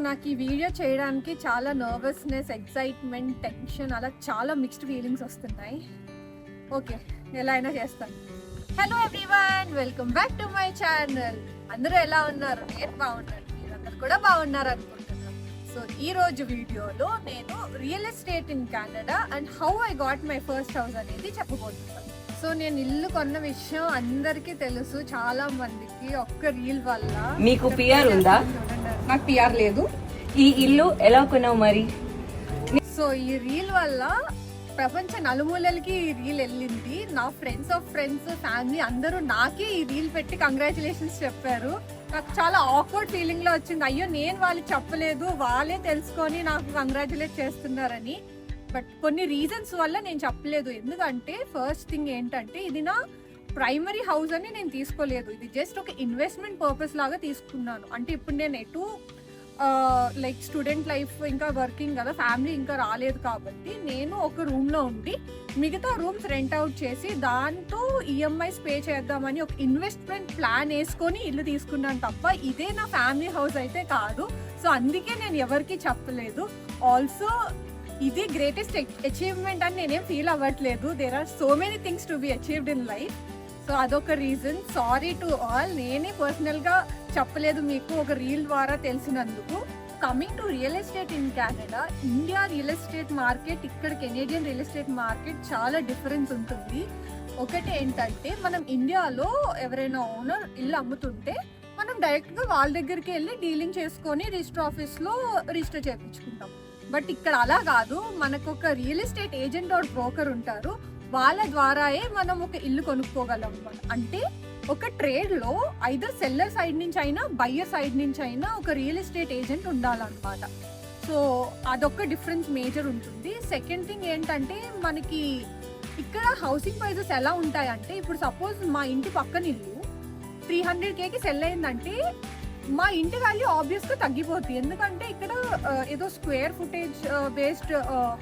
నాకు ఈ వీడియో చేయడానికి చాలా నర్వస్నెస్, ఎక్సైట్మెంట్, టెన్షన్ అలా చాలా మిక్స్డ్ ఫీలింగ్స్ వస్తున్నాయి. ఓకే, ఎలా అయినా చేస్తాను. Hello everyone, welcome back to my channel. అందరూ ఎలా ఉన్నారు? నేను బాగున్నాను, మీరందరూ కూడా బాగున్నారు అనుకుంటున్నాను. సో ఈ రోజు వీడియోలో నేను real estate in Canada and how I got my first house అనేది చెప్పబోతున్నాను. సో నేను ఇల్లు కొన్న విషయం అందరికీ తెలుసు, చాలా మందికి. ఒక్క రీల్ వల్ల. మీకు పిఆర్ ఉందా? నాకు పిఆర్ లేదు. ఈ ఇల్లు ఎలా కొన్నావు మరి? సో ఈ రీల్ వల్ల ప్రపంచ నలుమూలలకి ఈ రీల్ వెళ్ళింది. నా ఫ్రెండ్స్ ఆఫ్ ఫ్రెండ్స్, ఫ్యామిలీ అందరూ నాకే ఈ రీల్ పెట్టి కంగ్రాచులేషన్స్ చెప్పారు. నాకు చాలా ఆక్వర్డ్ ఫీలింగ్ లో వచ్చింది. అయ్యో, నేను వాళ్ళకి చెప్పలేదు, వాళ్ళే తెలుసుకొని నాకు కంగ్రాచులేట్ చేస్తున్నారని. బట్ కొన్ని రీజన్స్ వల్ల నేను చెప్పలేదు. ఎందుకంటే ఫస్ట్ థింగ్ ఏంటంటే, ఇది నా ప్రైమరీ హౌస్ అని నేను తీసుకోలేదు. ఇది జస్ట్ ఒక ఇన్వెస్ట్మెంట్ పర్పస్ లాగా తీసుకున్నాను. అంటే ఇప్పుడు నేను ఎటు లైక్ స్టూడెంట్ లైఫ్ ఇంకా వర్కింగ్ కదా, ఫ్యామిలీ ఇంకా రాలేదు కాబట్టి నేను ఒక రూమ్లో ఉండి మిగతా రూమ్స్ రెంట్ అవుట్ చేసి దాంతో ఈఎంఐస్ పే చేద్దామని ఒక ఇన్వెస్ట్మెంట్ ప్లాన్ వేసుకొని ఇల్లు తీసుకున్నాను తప్ప ఇదే నా ఫ్యామిలీ హౌస్ అయితే కాదు. సో అందుకే నేను ఎవరికి చెప్పలేదు. ఆల్సో ఇది గ్రేటెస్ట్ అచీవ్మెంట్ అని నేనేం ఫీల్ అవ్వట్లేదు. There are so many things to be achieved in life. So అదొక రీజన్. సారీ టు ఆల్, నేనే పర్సనల్గా చెప్పలేదు మీకు, ఒక రీల్ ద్వారా తెలిసినందుకు. Coming to real estate in Canada, India real estate market, ఇక్కడ కెనేడియన్ రియల్ ఎస్టేట్ మార్కెట్ చాలా డిఫరెన్స్ ఉంటుంది. ఒకటి ఏంటంటే, మనం ఇండియాలో ఎవరైనా ఓనర్ ఇల్లు అమ్ముతుంటే మనం డైరెక్ట్గా వాళ్ళ దగ్గరికి వెళ్ళి డీలింగ్ చేసుకొని రిజిస్టర్ ఆఫీస్లో రిజిస్టర్ చేయించుకుంటాం. బట్ ఇక్కడ అలా కాదు. మనకు ఒక real estate agent or broker ఉంటారు, వాళ్ళ ద్వారాయే మనం ఒక ఇల్లు కొనుక్కోగలం. అంటే ఒక ట్రేడ్లో ఐదర్ సెల్లర్ సైడ్ నుంచి అయినా బయ్యర్ సైడ్ నుంచి అయినా ఒక రియల్ ఎస్టేట్ ఏజెంట్ ఉండాలన్నమాట. సో అదొక డిఫరెన్స్ మేజర్ ఉంటుంది. సెకండ్ థింగ్ ఏంటంటే, మనకి ఇక్కడ హౌసింగ్ ప్రైజెస్ ఎలా ఉంటాయంటే, ఇప్పుడు సపోజ్ మా ఇంటి పక్కన ఇల్లు 300Kకి సెల్ అయిందంటే మా ఇంటి వాల్యూ ఆబ్వియస్గా తగ్గిపోతుంది. ఎందుకంటే ఇక్కడ ఏదో స్క్వేర్ ఫుటేజ్ బేస్డ్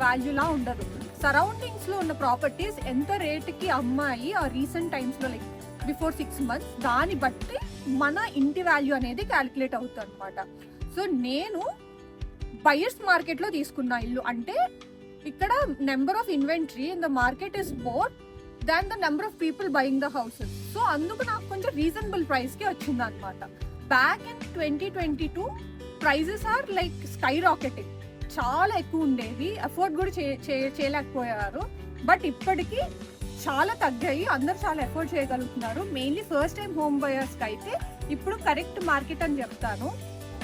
వాల్యూలా ఉండదు. సరౌండింగ్స్లో ఉన్న ప్రాపర్టీస్ ఎంత రేటుకి అమ్మాయి ఆ రీసెంట్ టైమ్స్లో, లైక్ బిఫోర్ 6 months, దాన్ని బట్టి మన ఇంటి వాల్యూ అనేది క్యాలిక్యులేట్ అవుతుంది అనమాట. సో నేను బయర్స్ మార్కెట్లో తీసుకున్న ఇల్లు. అంటే ఇక్కడ number of inventory in the market is more than the number of people buying the houses. So అందుకు నాకు కొంచెం రీజనబుల్ ప్రైస్కి వచ్చింది అనమాట. Back in 2022 prices are like sky rocketing. చాలా ఎక్కువ ఉండేవి, అఫోర్డ్ కూడా చేయలేకపోయారు. బట్ ఇప్పటికీ చాలా తగ్గాయి, అందరు చాలా అఫోర్డ్ చేయగలుగుతున్నారు. మెయిన్లీ ఫస్ట్ టైం హోమ్ బయర్స్కి అయితే ఇప్పుడు కరెక్ట్ మార్కెట్ అని చెప్తాను.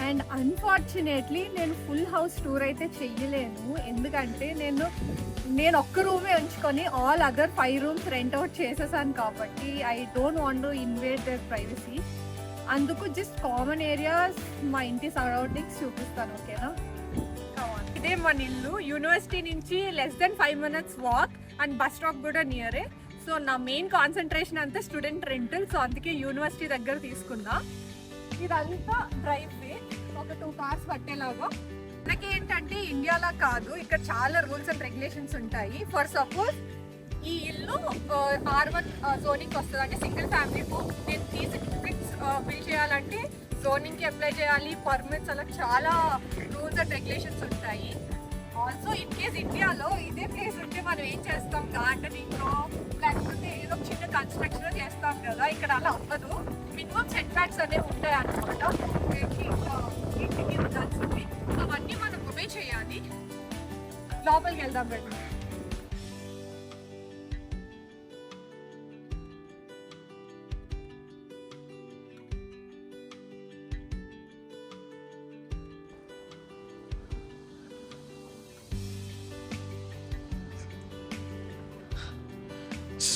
అండ్ అన్ఫార్చునేట్లీ నేను ఫుల్ హౌస్ టూర్ అయితే చెయ్యలేను. ఎందుకంటే నేను ఒక్క రూమే ఉంచుకొని all other 5 rooms rent out చేసేసాను కాబట్టి I don't want to invade their privacy. అందుకు జస్ట్ కామన్ ఏరియాస్, మా ఇంటి సరౌండింగ్స్ చూపిస్తాను. ఓకేనా? ఇదే మన ఇల్లు. యూనివర్సిటీ నుంచి less than 5 minutes walk and bus stop కూడా నియరే. సో నా మెయిన్ కాన్సన్ట్రేషన్ అంతా స్టూడెంట్ రెంటల్. సో అందుకే యూనివర్సిటీ దగ్గర తీసుకున్నా. ఇదంతా డ్రైవ్ వే, ఒక 2 cars పట్టేలాగా. మనకి ఏంటంటే ఇండియాలా కాదు, ఇక్కడ చాలా రూల్స్ అండ్ రెగ్యులేషన్స్ ఉంటాయి. ఫర్ సపోజ్ ఈ ఇల్లు R1 జోనింగ్ వస్తుంది, అంటే సింగిల్ ఫ్యామిలీ హోమ్. నేను బిల్ చేయాలంటే జోనింగ్కి అప్లై చేయాలి, పర్మిట్స్, అలా చాలా రూల్స్ అండ్ రెగ్యులేషన్స్ ఉంటాయి. ఆల్సో ఇన్ కేస్ ఇండియాలో ఇదే ప్లేస్ ఉంటే మనం ఏం చేస్తాం, గార్డెనింగ్ లేకపోతే ఏదో చిన్న కన్స్ట్రక్షన్ చేస్తాం కదా. ఇక్కడ అలా అవ్వదు. మినిమం సెట్ బ్యాక్స్ అనేవి ఉంటాయి అన్నమాట. ఇంటికి ఉండాల్సింది అవన్నీ మనం ఒబే చేయాలి. లోపలికి వెళ్దాం రండి.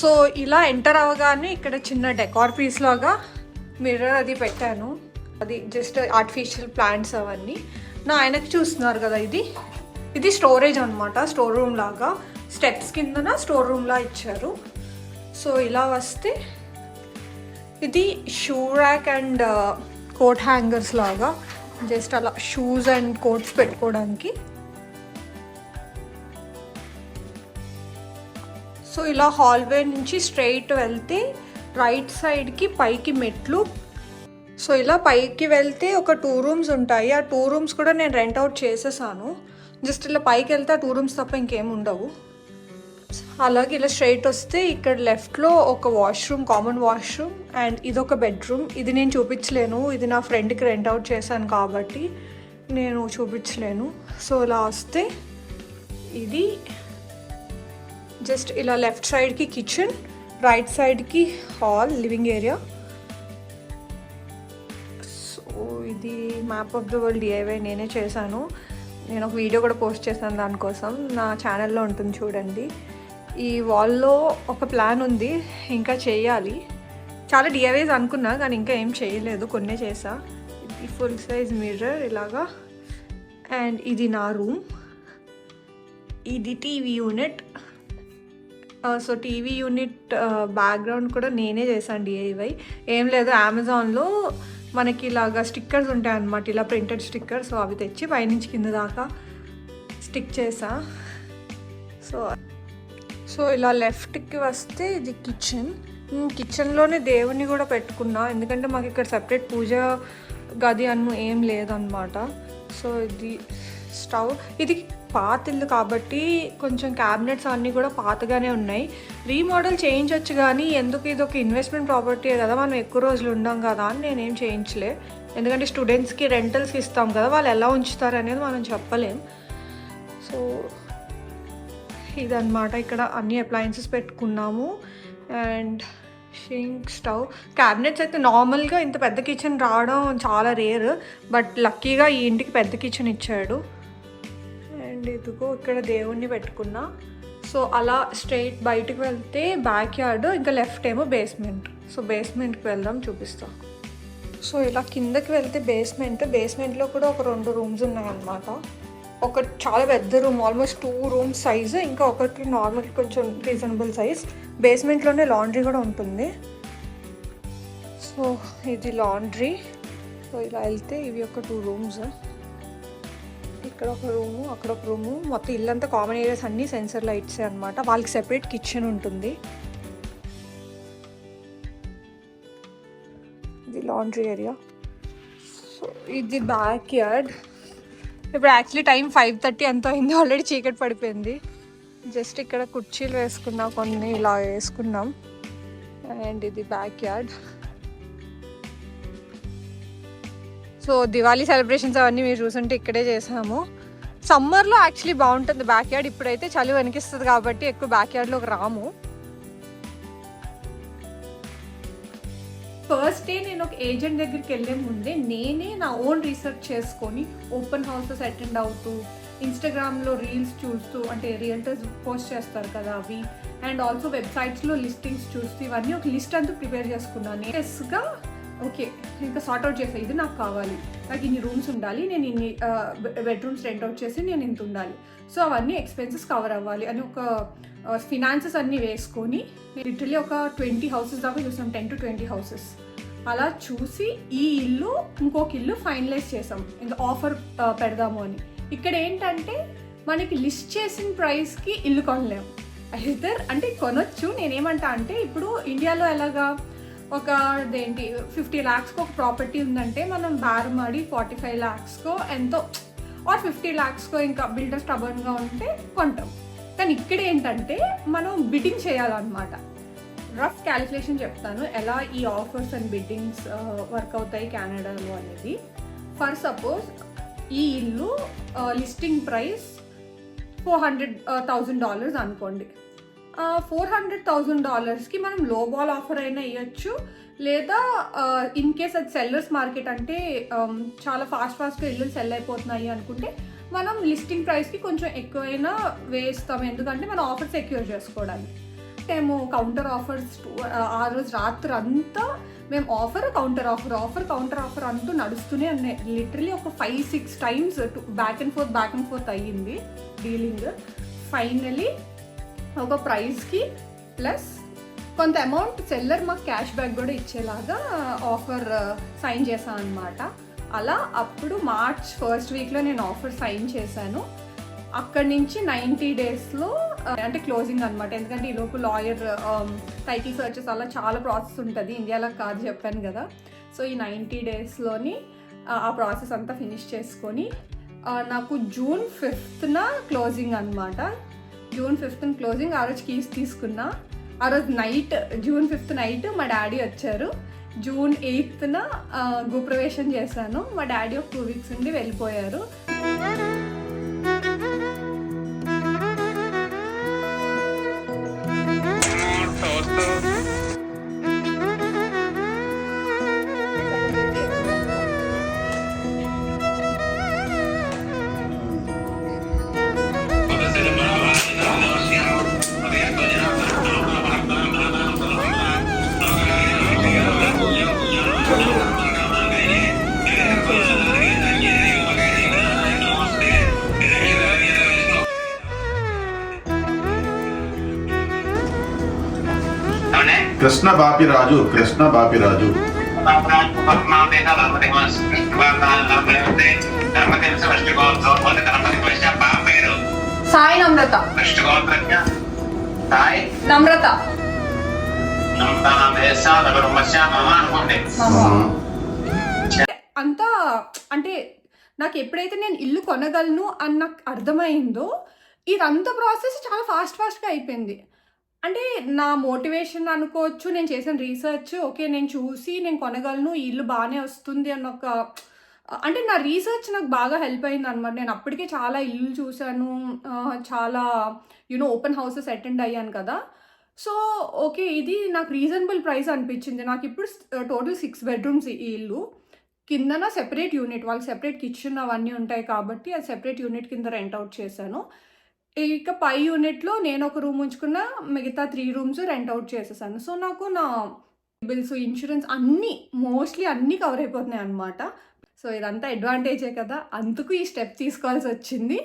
సో ఇలా ఎంటర్ అవ్వగానే ఇక్కడ చిన్న డెకార్ పీస్ లాగా మిర్రర్ అది పెట్టాను. అది జస్ట్ ఆర్టిఫిషియల్ ప్లాంట్స్ అవన్నీ. నా ఆయనకి చూస్తున్నారు కదా, ఇది స్టోరేజ్ అనమాట, స్టోర్ రూమ్ లాగా. స్టెప్స్ కిందన స్టోర్ రూమ్లా ఇచ్చారు. సో ఇలా వస్తే ఇది shoe rack and coat hangers లాగా, జస్ట్ అలా షూస్ అండ్ కోట్స్ పెట్టుకోవడానికి. సో ఇలా హాల్వే నుంచి స్ట్రైట్ వెళ్తే రైట్ సైడ్కి పైకి మెట్లు, సో ఇలా పైకి వెళ్తే ఒక 2 రూమ్స్ ఉంటాయి. ఆ 2 రూమ్స్ కూడా నేను రెంట్ అవుట్ చేసేసాను. జస్ట్ ఇలా పైకి వెళ్తే ఆ 2 రూమ్స్ తప్ప ఇంకేం ఉండవు. అలాగే ఇలా స్ట్రైట్ వస్తే ఇక్కడ లెఫ్ట్లో ఒక వాష్రూమ్, కామన్ వాష్రూమ్, అండ్ ఇదొక బెడ్రూమ్. ఇది నేను చూపించలేను, ఇది నా ఫ్రెండ్కి రెంట్ అవుట్ చేశాను కాబట్టి నేను చూపించలేను. సో ఇలా వస్తే ఇది జస్ట్ ఇలా లెఫ్ట్ సైడ్కి కిచెన్, రైట్ సైడ్కి హాల్, లివింగ్ ఏరియా. సో ఇది map of the world DIY నేనే చేశాను. నేను ఒక వీడియో కూడా పోస్ట్ చేశాను దానికోసం, నా ఛానల్లో ఉంటుంది చూడండి. ఈ వాల్లో ఒక ప్లాన్ ఉంది, ఇంకా చేయాలి. చాలా DIYs అనుకున్నా కానీ ఇంకా ఏం చేయలేదు, కొన్నే చేసా. ఇది ఫుల్ సైజ్ మిర్రర్ ఇలాగా. అండ్ ఇది నా రూమ్, ఇది TV unit. So TV unit background కూడా నేనే చేశాను DIY. ఏం లేదు, అమెజాన్లో మనకి ఇలాగా స్టిక్కర్స్ ఉంటాయి అన్నమాట, ఇలా ప్రింటెడ్ స్టిక్కర్. సో అవి తెచ్చి పైనుంచి కింద దాకా స్టిక్ చేసా. సో ఇలా లెఫ్ట్కి వస్తే ఇది కిచెన్. కిచెన్లోనే దేవుణ్ణి కూడా పెట్టుకున్నా, ఎందుకంటే మాకు ఇక్కడ సెపరేట్ పూజ గది అన్ను ఏం లేదన్నమాట. సో ఇది స్టవ్. ఇది పాత ఇల్లు కాబట్టి కొంచెం క్యాబినెట్స్ అన్నీ కూడా పాతగానే ఉన్నాయి. రీమోడల్ చేయించవచ్చు కానీ ఎందుకు, ఇది ఒక ఇన్వెస్ట్మెంట్ ప్రాపర్టీ కదా, మనం ఎక్కువ రోజులు ఉండం కదా అని నేనేం చేయించలే. ఎందుకంటే స్టూడెంట్స్కి రెంటల్స్కి ఇస్తాం కదా, వాళ్ళు ఎలా ఉంచుతారు అనేది మనం చెప్పలేం. సో ఇదన్నమాట, ఇక్కడ అన్ని అప్లయన్సెస్ పెట్టుకున్నాము. అండ్ షింక్, స్టవ్, క్యాబినెట్స్ అయితే నార్మల్గా ఇంత పెద్ద కిచెన్ రావడం చాలా రేర్, బట్ లక్కీగా ఈ ఇంటికి పెద్ద కిచెన్ ఇచ్చాడు. అండ్ ఇదిగో ఇక్కడ దేవుణ్ణి పెట్టుకున్నా. సో అలా స్ట్రైట్ బయటకు వెళ్తే బ్యాక్ యార్డ్, ఇంకా లెఫ్ట్ ఏమో బేస్మెంట్. సో బేస్మెంట్కి వెళ్దాం, చూపిస్తాం. సో ఇలా కిందకి వెళ్తే బేస్మెంట్లో కూడా ఒక 2 రూమ్స్ ఉన్నాయన్నమాట. ఒకటి చాలా పెద్ద రూమ్, ఆల్మోస్ట్ 2 రూమ్స్ సైజు, ఇంకా ఒకటి నార్మల్ కొంచెం రీజనబుల్ సైజ్. బేస్మెంట్లోనే లాండ్రీ కూడా ఉంటుంది. సో ఇది లాండ్రీ. సో ఇలా వెళ్తే ఇవి ఒక 2 రూమ్స్, ఇక్కడ ఒక రూము, అక్కడ ఒక రూము. మొత్తం ఇల్లంతా కామన్ ఏరియాస్ అన్నీ సెన్సర్ లైట్సే అనమాట. వాళ్ళకి సెపరేట్ కిచెన్ ఉంటుంది. ఇది లాండ్రీ ఏరియా. సో ఇది బ్యాక్ యార్డ్. ఇప్పుడు యాక్చువల్లీ టైం 5:30 ఎంత అయింది, ఆల్రెడీ చీకటి పడిపోయింది. జస్ట్ ఇక్కడ కుర్చీలు వేసుకున్నాం, కొన్ని ఇలా వేసుకున్నాం. అండ్ ఇది back yard. So Diwali celebrations అవన్నీ మీరు చూసుంటే ఇక్కడే చేసాము. సమ్మర్లో యాక్చువల్లీ బాగుంటుంది బ్యాక్ యార్డ్, ఇప్పుడైతే చలి వణికిస్తుంది కాబట్టి ఎక్కువ బ్యాక్ యార్డ్లోకి రాము. ఫస్ట్ డే నేను ఒక ఏజెంట్ దగ్గరికి వెళ్ళే ముందే నేనే నా ఓన్ రీసెర్చ్ చేసుకొని ఓపెన్ హౌసెస్ అటెండ్ అవుతూ, ఇన్స్టాగ్రామ్లో రీల్స్ చూస్తూ, అంటే రియల్టర్స్ పోస్ట్ చేస్తారు కదా అవి, అండ్ ఆల్సో వెబ్సైట్స్లో లిస్టింగ్స్ చూస్తూ ఇవన్నీ ఒక లిస్ట్ అంతా ప్రిపేర్ చేసుకున్నాను. ఎస్గా ఓకే ఇంకా సార్ట్అవుట్ చేసా, ఇది నాకు కావాలి, నాకు ఇన్ని రూమ్స్ ఉండాలి, నేను ఇన్ని బెడ్రూమ్స్ రెంట్ అవుట్ చేసి నేను ఇంత ఉండాలి, సో అవన్నీ ఎక్స్పెన్సెస్ కవర్ అవ్వాలి అని ఒక ఫినాన్సెస్ అన్నీ వేసుకొని లిటరలీ ఒక 20 హౌసెస్ దాకా చూసాం, 10 to 20 హౌసెస్. అలా చూసి ఈ ఇల్లు ఇంకొక ఇల్లు ఫైనలైజ్ చేసాం, ఇంకా ఆఫర్ పెడదాము అని. ఇక్కడ ఏంటంటే మనకి లిస్ట్ చేసిన ప్రైస్కి ఇల్లు కొనలేము. ఐదర్ అంటే కొనొచ్చు, నేనేమంటా అంటే ఇప్పుడు ఇండియాలో ఎలాగా ఒక 50 lakhsకి ఒక ప్రాపర్టీ ఉందంటే మనం బేరమాడి 45 lakhsకో ఎంతో ఆర్ 50 lakhsకో ఇంకా బిల్డర్ స్టబర్న్గా ఉంటే కొంటాం. కానీ ఇక్కడ ఏంటంటే మనం బిడ్డింగ్ చేయాలన్నమాట. రఫ్ క్యాలిక్యులేషన్ చెప్తాను ఎలా ఈ ఆఫర్స్ అండ్ బిడ్డింగ్స్ వర్క్ అవుతాయి కెనడాలో అనేది. ఫర్ సపోజ్ ఈ ఇల్లు లిస్టింగ్ ప్రైస్ $400,000 అనుకోండి. $400,000కి మనం లో బాల్ ఆఫర్ అయినా ఇవ్వచ్చు, లేదా ఇన్ కేస్ అది సెల్లర్స్ మార్కెట్ అంటే చాలా ఫాస్ట్గా ఇల్లు సెల్ అయిపోతున్నాయి అనుకుంటే మనం లిస్టింగ్ ప్రైస్కి కొంచెం ఎక్కువైనా వేస్తాం, ఎందుకంటే మనం ఆఫర్ సెక్యూర్ చేసుకోవడానికి. మేము కౌంటర్ ఆఫర్స్ ఆ రోజు రాత్రి అంతా మేము కౌంటర్ ఆఫర్ అంటూ నడుస్తూనే ఉన్నాయి. లిటరలీ ఒక 5-6 టైమ్స్ బ్యాక్ అండ్ ఫోర్త్ అయ్యింది డీలింగ్. ఫైనలీ ఒక ప్రైస్కి ప్లస్ కొంత అమౌంట్ సెల్లర్ మాకు క్యాష్ బ్యాక్ కూడా ఇచ్చేలాగా ఆఫర్ సైన్ చేశాను అనమాట. అలా అప్పుడు మార్చ్ 1st వీక్లో నేను ఆఫర్ సైన్ చేశాను. అక్కడి నుంచి 90 డేస్లో అంటే క్లోజింగ్ అనమాట. ఎందుకంటే ఈలోపు లాయర్ టైటిల్ సర్చెస్ అలా చాలా ప్రాసెస్ ఉంటుంది, ఇండియాలో కాదు చెప్పాను కదా. సో ఈ 90 డేస్లోని ఆ ప్రాసెస్ అంతా ఫినిష్ చేసుకొని నాకు జూన్ 5th క్లోజింగ్ అనమాట. June 5th closing. ఆ రోజు కీస్ తీసుకున్నా. ఆ రోజు నైట్, జూన్ 5th నైట్ మా డాడీ వచ్చారు. జూన్ 8th గృహప్రవేశం చేశాను. మా డాడీ ఒక 2 weeks ఉండి వెళ్ళిపోయారు. కృష్ణ బాపిరాజు సాయి నమ్రత. నమ్రత. అంతా అంటే నాకు ఎప్పుడైతే నేను ఇల్లు కొనగలను అని నాకు అర్థమైందో ఇదంతా ప్రాసెస్ చాలా ఫాస్ట్గా అయిపోయింది. అంటే నా మోటివేషన్ అనుకోవచ్చు, నేను చేసిన రీసెర్చ్, ఓకే నేను చూసి నేను కొనగలను, ఈ ఇల్లు బాగానే వస్తుంది అన్న ఒక, అంటే నా రీసెర్చ్ నాకు బాగా హెల్ప్ అయింది అనమాట. నేను అప్పటికే చాలా ఇల్లు చూశాను, చాలా ఓపెన్ హౌసెస్ అటెండ్ అయ్యాను కదా. సో ఓకే ఇది నాకు రీజనబుల్ ప్రైస్ అనిపించింది. నాకు ఇప్పుడు టోటల్ 6 bedrooms ఈ ఇల్లు. కిందన సెపరేట్ యూనిట్, వాళ్ళకి సెపరేట్ కిచెన్ అవన్నీ ఉంటాయి కాబట్టి అది సెపరేట్ యూనిట్ కింద రెంట్ అవుట్ చేశాను. ఇక పై యూనిట్లో నేను ఒక రూమ్ ఉంచుకున్న, మిగతా 3 rooms రెంట్ అవుట్ చేసేసాను. సో నాకు నా బిల్స్, ఇన్సూరెన్స్ మోస్ట్లీ అన్నీ కవర్ అయిపోతున్నాయి అనమాట. సో ఇదంతా అడ్వాంటేజే కదా, అందుకు ఈ స్టెప్ తీసుకోవాల్సి వచ్చింది.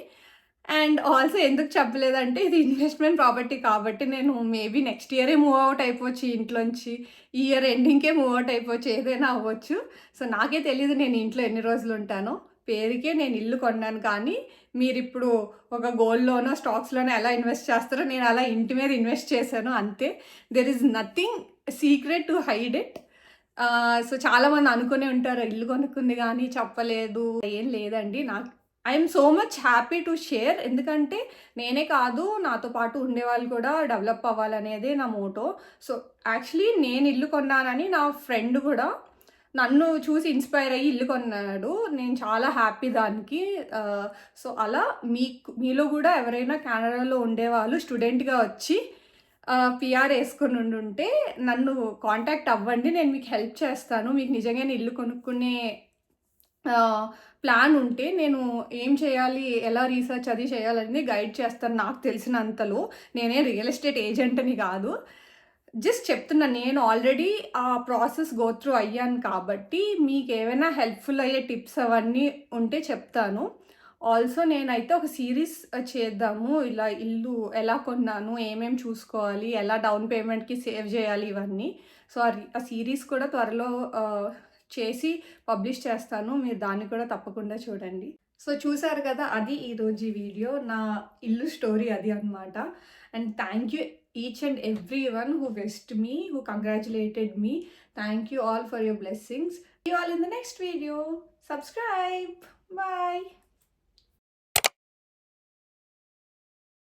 అండ్ ఆల్సో ఎందుకు చెప్పలేదంటే ఇది ఇన్వెస్ట్మెంట్ ప్రాపర్టీ కాబట్టి నేను మేబీ నెక్స్ట్ ఇయరే మూవ్ అవుట్ అయిపోవచ్చు ఇంట్లోంచి, ఈ ఇయర్ ఎండింగ్కే మూవ్ అవుట్ అయిపోవచ్చు, ఏదైనా అవ్వచ్చు. సో నాకే తెలియదు నేను ఇంట్లో ఎన్ని రోజులు ఉంటానో. పేరుకే నేను ఇల్లు కొన్నాను, కానీ మీరు ఇప్పుడు ఒక గోల్డ్లోనో స్టాక్స్లోనో ఎలా ఇన్వెస్ట్ చేస్తారో నేను అలా ఇంటి మీద ఇన్వెస్ట్ చేశాను అంతే. There is nothing secret to hide it. So చాలామంది అనుకునే ఉంటారు ఇల్లు కొనుక్కుంది కానీ చెప్పలేదు. ఏం లేదండి, నాకు I'm so much happy to share. ఎందుకంటే నేనే కాదు, నాతో పాటు ఉండేవాళ్ళు కూడా డెవలప్ అవ్వాలనేదే నా మోటో. సో యాక్చువల్లీ నేను ఇల్లు కొన్నానని నా ఫ్రెండ్ కూడా నన్ను చూసి ఇన్స్పైర్ అయ్యి ఇల్లు కొన్నాడు. నేను చాలా హ్యాపీ దానికి. సో అలా మీలో కూడా ఎవరైనా కెనడాలో ఉండేవాళ్ళు స్టూడెంట్గా వచ్చి పిఆర్ వేసుకొని ఉంటే నన్ను కాంటాక్ట్ అవ్వండి, నేను మీకు హెల్ప్ చేస్తాను. మీకు నిజంగానే ఇల్లు కొనుక్కునే ప్లాన్ ఉంటే నేను ఏం చేయాలి, ఎలా రీసెర్చ్ అది చేయాలని గైడ్ చేస్తాను నాకు తెలిసినంతలో. నేనే రియల్ ఎస్టేట్ ఏజెంట్ని కాదు, జస్ట్ చెప్తున్నా. నేను ఆల్రెడీ ఆ ప్రాసెస్ గో త్రూ అయ్యాను కాబట్టి మీకు ఏమైనా హెల్ప్ఫుల్ అయ్యే టిప్స్ అవన్నీ ఉంటే చెప్తాను. ఆల్సో నేనైతే ఒక సిరీస్ చేద్దాము, ఇలా ఇల్లు ఎలా కొన్నాను, ఏమేమి చూసుకోవాలి, ఎలా డౌన్ పేమెంట్కి సేవ్ చేయాలి, ఇవన్నీ. సో ఆ సిరీస్ కూడా త్వరలో చేసి పబ్లిష్ చేస్తాను, మీరు దాన్ని కూడా తప్పకుండా చూడండి. సో చూసారు కదా, అది ఈరోజు వీడియో, నా ఇల్లు స్టోరీ అది అనమాట. And thank you each and everyone who wished me, who congratulated me. Thank you all for your blessings. See you all in the next video. Subscribe. Bye.